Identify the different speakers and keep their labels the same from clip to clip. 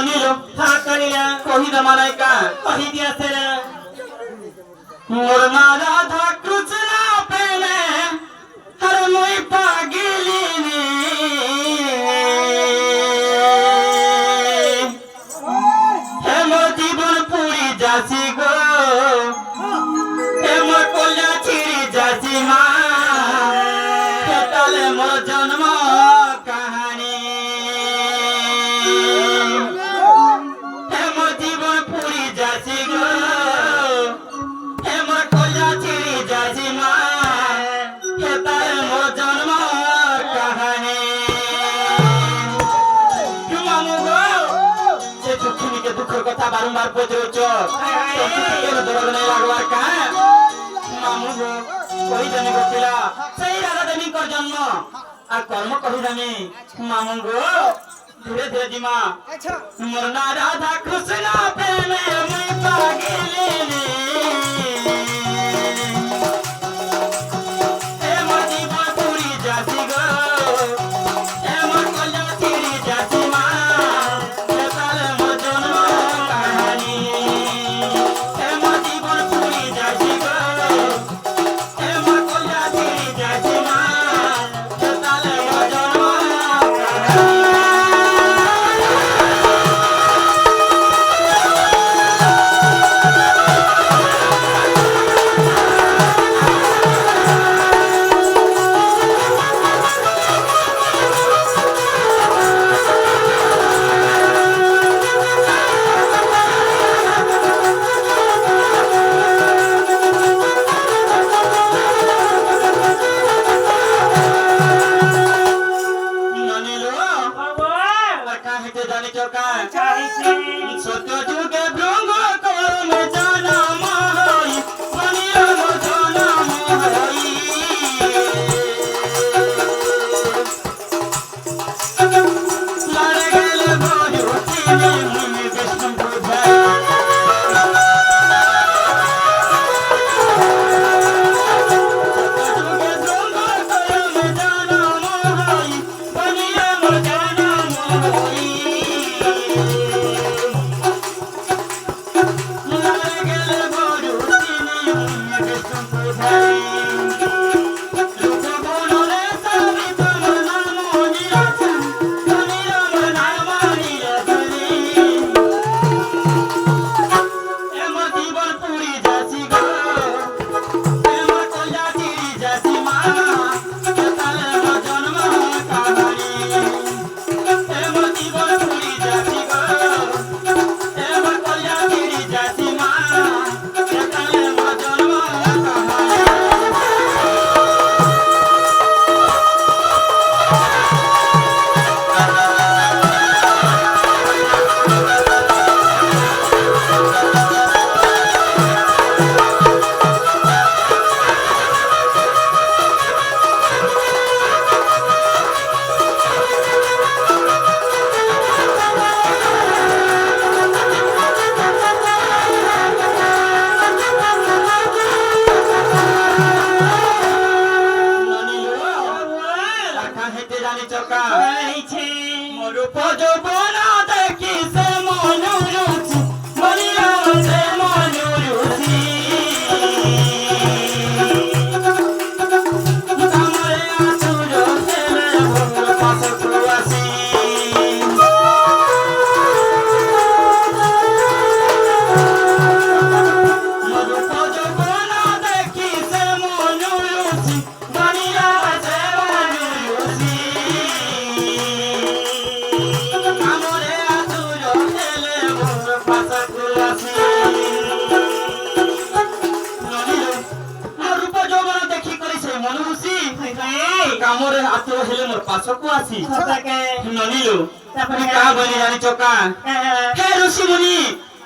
Speaker 1: ননিল
Speaker 2: হা করিলা
Speaker 1: কহি দমানাই কা
Speaker 2: কহি দিয়াছে
Speaker 1: মোর মা রাধা কৃষ্ণ প্রেমে হর মই পাগিলিনি হে মোর জীবন পুরি যাসি গো হে মোর কল্যা ছিড়ি যাসি মা হে তালে মোর জন্ম কাহানি হে মোর জীবন পুরি যাসি গো হে মোর কল্যা ছিড়ি যাসি মা হে তালে মোর জন্ম কাহানি মামু গো সে দুঃখিনীকে দুঃখের কথা বারংবার পৌঁছাচ্ছ দরদ নেই লাগবার কা মামু গো কই জানি গো পিলা সেই রাধা দেবীর জন্ম আর কর্ম করি জানি মামু গো ধীরে ধীরে জিমা মোর না রাধা কৃষ্ণ প্রেমে মুই পাগিলিনি হে মোর জীবন পুরি যাসি গো হে মোর কল্যাণ ছিড়ি যাসি মা হে তালে মোর জন্ম কাহানি হে মোর জীবন পুরি যাসি গো হে মোর কল্যাণ ছিড়ি যাসি মা হে তালে মোর জন্ম কাহানি ননিল আর কা হেতে জানি চকা সত্য যুগে ভ্রঙ্গ কর্মে জনম হই ননিল মোর জনম হই লড়ে গেলে বজুতিনি মুনি বিষ্ণু বুঝাই কামরে আতর হেলে মোর পাছকু আসি ননিলো তুমি কা বলি জানি চকা হে ঋষি মুনি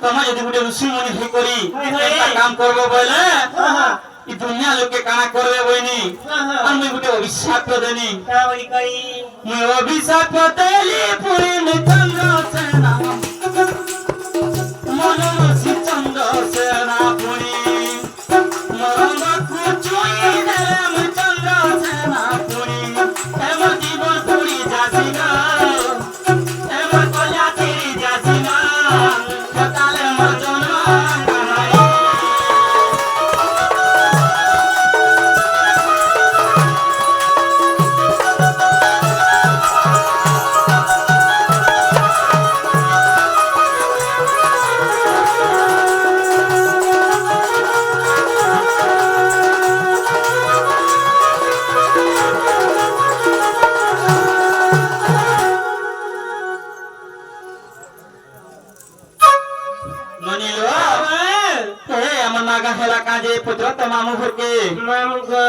Speaker 1: তোমা যদি গুটে ঋষি মুনি হে করি একটা কাম করব বলে ই দুনিয়া লোকে কানা করবে বইনি আর মুই গুটে অভিশাপ দেনি মুই অভিশাপ দেলি পুরি চন্দ্র সেনা মনোরসি চন্দ্র সেনা পুরি মরঙ্গ কুচুই দেলে মুই চন্দ্র সেনা পুরি এমন জীবন পুরি যাসি না এমন কল্যা ছিড়ি যাসি না मामू घर के
Speaker 2: मामू को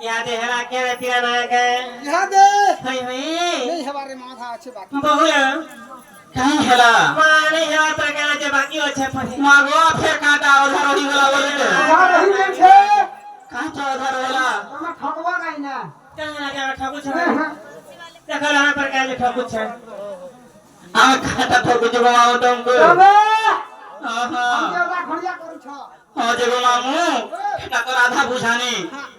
Speaker 2: याद है क्या तेरा ना के
Speaker 3: याद है
Speaker 2: हई हई
Speaker 3: नहीं हमारे माथा अच्छे बाकी
Speaker 2: बहुला
Speaker 1: कहीं हेला
Speaker 2: माने है तो कहना जे बाकी अच्छे फरे
Speaker 1: मागो फिर काटा उधर रही वाला बोले के
Speaker 3: याद नहीं देख छे
Speaker 1: कहां तो उधर वाला
Speaker 3: हम ठगवा नहीं ना
Speaker 2: कहना के ठगु छ देखो यहाँ पर का जे ठगु छ
Speaker 1: आ काटा ठगु जो मामू तुमको
Speaker 3: तबे
Speaker 1: हां
Speaker 3: हम देवता खड़िया करू छ
Speaker 1: हां जे मामू এটা তো রাধা বুঝানি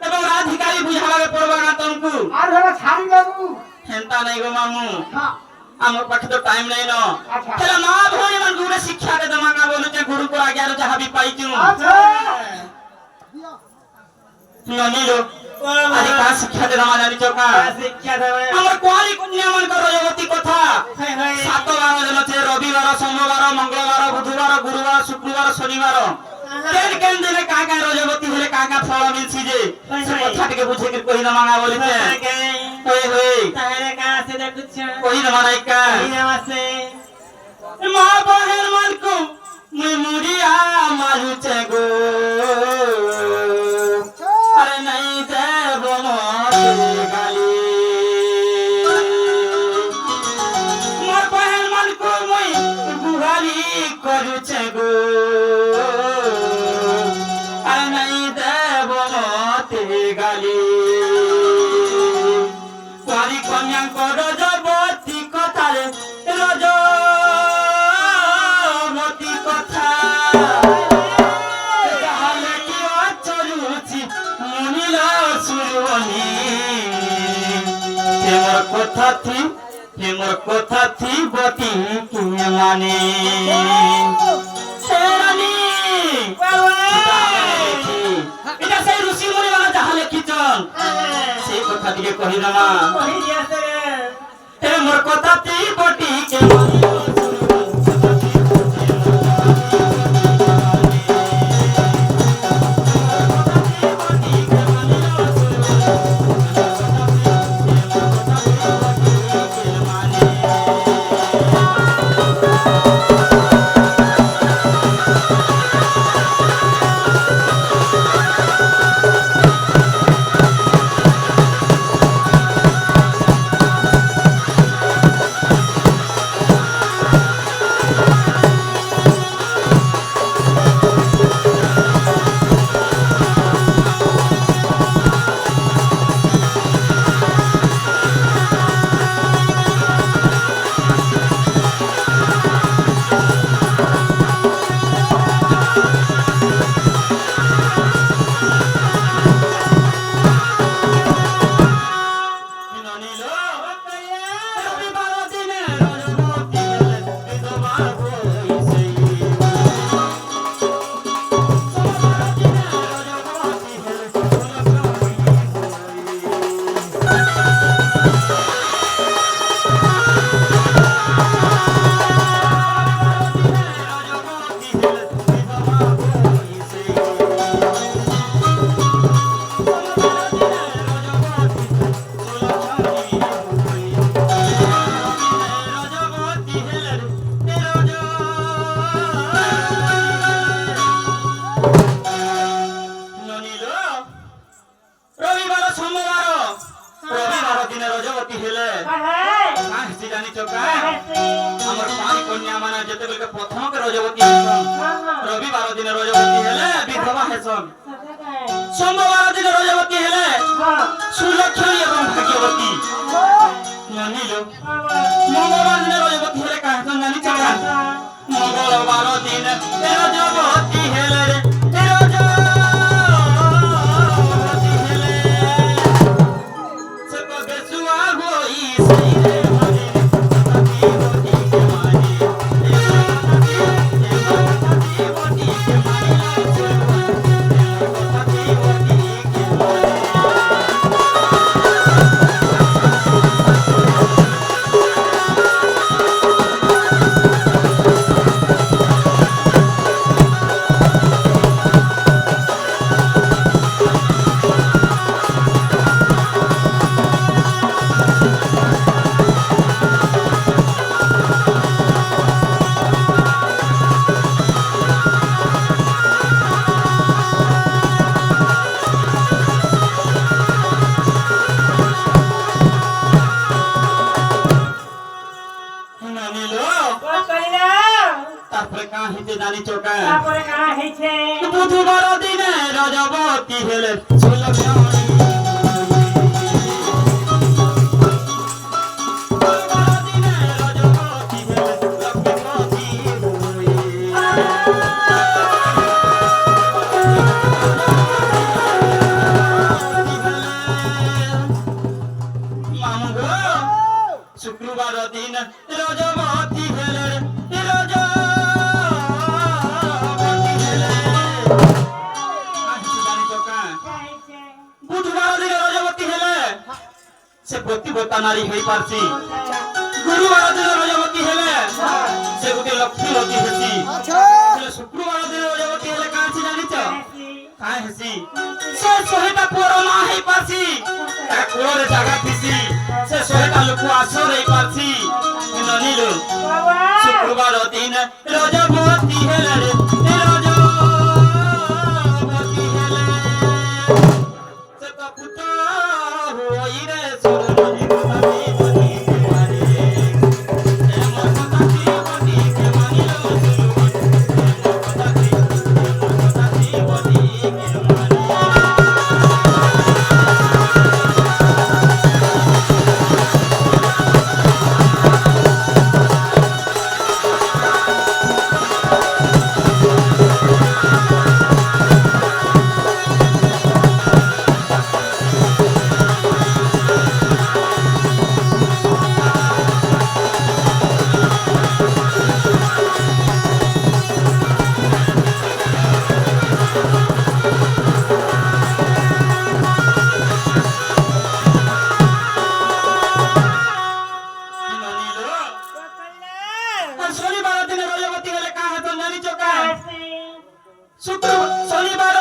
Speaker 1: এবং রাধিকারী বুঝাবে পড়বা না তুমকু
Speaker 3: আর হলো ছাড়ি দেবু
Speaker 1: হেনতা নাই গো মামু
Speaker 3: हां
Speaker 1: আমার পাখে তো টাইম নাই ন
Speaker 3: আচ্ছা
Speaker 1: তাহলে মা ভনি মান গুরে শিক্ষা দে দমাকা বলুছে গুরু কো আগে আর যাহা বি পাইছু
Speaker 3: আচ্ছা দিও
Speaker 1: ননিলো আরে কা শিক্ষা দে দমা জানি চকা
Speaker 2: শিক্ষা দেবে
Speaker 1: আমার কোয়ালি কন্যা মান কর রজবতী কথা
Speaker 2: হই হই
Speaker 1: সাত বার দিন আছে রবিবার সোমবার মঙ্গলবার বুধবার গুরুবার শুক্রবার শনিবার কেন কেন দিনে কাকা রজবতী হলে কাকা ফল মিলছি যে সে কথা থেকে বুঝে কি কই না মাঙ্গা বলিছে হই হই
Speaker 2: তাহলে কা আছে দেখুছ
Speaker 1: কই না মানাইকা
Speaker 2: এই নামাসে
Speaker 1: মা বহের মানকু মুই মুড়িয়া মারুছে গো আরে নাই দেব মতে গালি মোর বহের মানকু মুই গুহারি করুছে গো আরে নাই দেব মতে গালি পারি কন্যা কর জবতী কথারে রজ কথা থি বতি কি মানে সেরানি এটা সেই ঋষি মুনি মানে যাহলে কিচন সেই কথা দিকে কহি না
Speaker 2: কই দিয়াছে
Speaker 1: হে মোর কথা থি বতি কে रविवार दिन रजवती हेले विधवा हेसन सोमवार दिन रजवती हेले सुलक्षणी एवं भाग्यवती मानिलो मंगलवार दिन रजवती हेले का हेसन जानी चका मंगलवार दिन रजवती हेले रजवती हेले सब बेसुआ होई सही रे हरि জানিছো কা
Speaker 2: তারপরে কারা হইছে
Speaker 1: বুধবার দিনে রজবতী হেলে ঝুলমিয়নি বুধবার দিনে রজবতী হেলে লক্ষ্মীপতি হই মামু গো শুক্রবার দিন রজবতী হেলে রজবতী হেলে জানিছো কা
Speaker 2: হইছে
Speaker 1: বুধবার দিনে রজবতী হেলে সে প্রতিবতা নারী হই পারছি গুরুবার দিনে রজবতী হেলে সে গোটে লক্ষ্মীবতী হেসি
Speaker 3: আচ্ছা
Speaker 1: ହେଲେ ଶୁକ୍ରବାର ଦିନ ରଜବତୀ ହେଲେ କାଁ ଅଛି ଜାଣିଛ କାଁ ହେସି ସେ 100ଟା ପୁଅର ମା ହେଇପାରଛି ତା କୂଳରେ ଜାଗା ଥିସି ସେ 100ଟା ଲୋକ ଆଶ୍ରୟ ହେଇପାରଛି ନନିଲୁ
Speaker 2: বাবা
Speaker 1: ଶୁକ୍ରବାର ଦିନ ରଜବତୀ ହେଲେ ରେ ରଜବତୀ ହେଲେ ସେ ତ ପୁତ ହୋଇ ରେ ସୁରମଣି ଗୋତାବୀ ବନି ମାରେ ଏ ମୋ ଗୋତାବୀ ବନି କେ ମାନିଲ ସୁରମଣି ଗୋତାବୀ ବନି କେ ମାନିଲ ଶନିବାର ଦିନ ରଜବତୀ ହେଲେ କାଁ ହେତ ଜାଣିଛ କା ଶୁକ୍ର ଶନିବାର